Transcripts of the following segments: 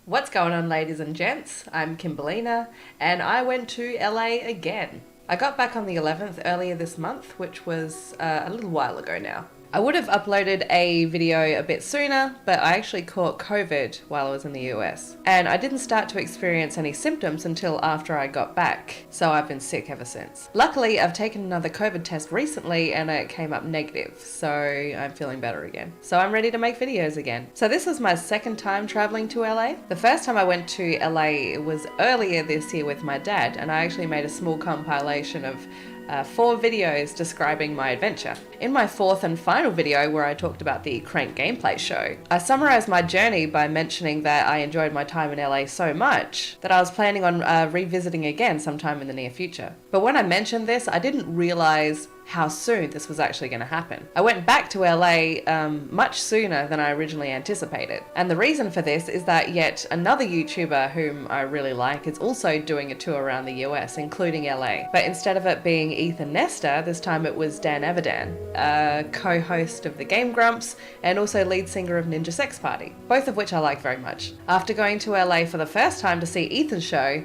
What's going on, ladies and gents? I'm Kimberlina, and I went to LA again. I got back on the 11th earlier this month, which was a little while ago now. I would have uploaded a video a bit sooner, but I actually caught COVID while I was in the US. And I didn't start to experience any symptoms until after I got back, so I've been sick ever since. Luckily, I've taken another COVID test recently and it came up negative, so I'm feeling better again. So I'm ready to make videos again. So this was my second time traveling to LA. The first time I went to LA was earlier this year with my dad, and I actually made a small compilation of 4 videos describing my adventure. In my 4th and final video, where I talked about the Crank gameplay show, I summarized my journey by mentioning that I enjoyed my time in LA so much that I was planning on revisiting again sometime in the near future. But when I mentioned this, I didn't realize how soon this was actually going to happen. I went back to LA much sooner than I originally anticipated. And the reason for this is that yet another YouTuber whom I really like is also doing a tour around the US, including LA. But instead of it being Ethan Nestor, this time it was Dan Everdan, a co-host of the Game Grumps and also lead singer of Ninja Sex Party, both of which I like very much. After going to LA for the first time to see Ethan's show,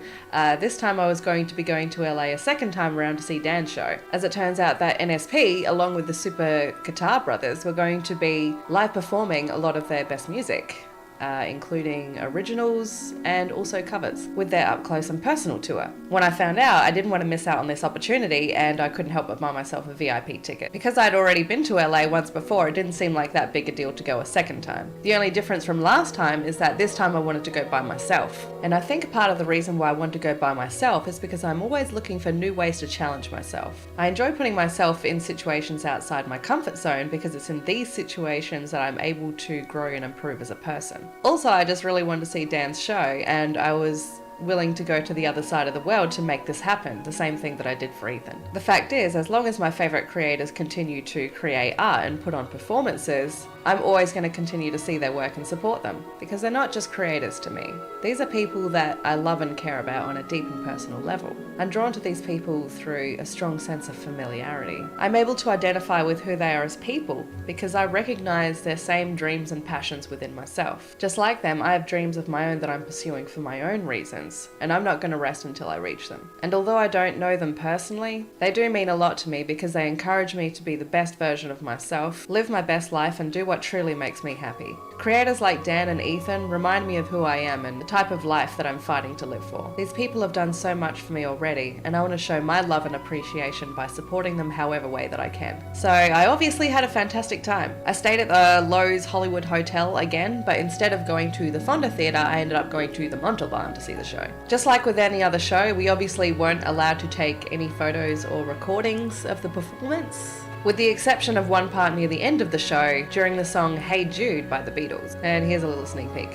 this time I was going to be going to LA a second time around to see Dan's show. As it turns out that NSP, along with the Super Guitar Brothers, were going to be live performing a lot of their best music, including originals and also covers, with their up close and personal tour. When I found out, I didn't want to miss out on this opportunity, and I couldn't help but buy myself a VIP ticket. Because I'd already been to LA once before, it didn't seem like that big a deal to go a second time. The only difference from last time is that this time I wanted to go by myself. And I think part of the reason why I want to go by myself is because I'm always looking for new ways to challenge myself. I enjoy putting myself in situations outside my comfort zone because it's in these situations that I'm able to grow and improve as a person. Also, I just really wanted to see Dan's show, and I was willing to go to the other side of the world to make this happen, the same thing that I did for Ethan. The fact is, as long as my favourite creators continue to create art and put on performances, I'm always going to continue to see their work and support them, because they're not just creators to me. These are people that I love and care about on a deep and personal level. I'm drawn to these people through a strong sense of familiarity. I'm able to identify with who they are as people because I recognise their same dreams and passions within myself. Just like them, I have dreams of my own that I'm pursuing for my own reasons, and I'm not going to rest until I reach them. And although I don't know them personally, they do mean a lot to me because they encourage me to be the best version of myself, live my best life, and do what truly makes me happy. Creators like Dan and Ethan remind me of who I am and the type of life that I'm fighting to live for. These people have done so much for me already, and I want to show my love and appreciation by supporting them however way that I can. So I obviously had a fantastic time. I stayed at the Lowe's Hollywood Hotel again, but instead of going to the Fonda Theatre, I ended up going to the Montalban to see the show. Just like with any other show, we obviously weren't allowed to take any photos or recordings of the performance, with the exception of one part near the end of the show during the song Hey Jude by the Beatles. And here's a little sneak peek.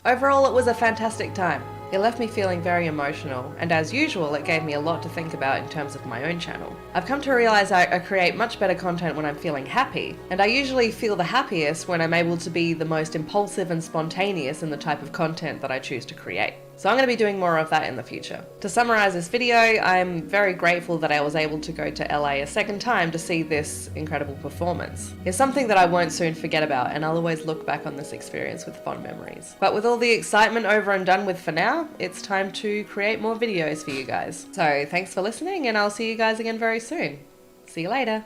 Overall, it was a fantastic time. It left me feeling very emotional, and as usual, it gave me a lot to think about in terms of my own channel. I've come to realise I create much better content when I'm feeling happy, and I usually feel the happiest when I'm able to be the most impulsive and spontaneous in the type of content that I choose to create. So I'm going to be doing more of that in the future. To summarise this video, I'm very grateful that I was able to go to LA a second time to see this incredible performance. It's something that I won't soon forget about, and I'll always look back on this experience with fond memories. But with all the excitement over and done with for now, it's time to create more videos for you guys. So thanks for listening, and I'll see you guys again very soon. See you later.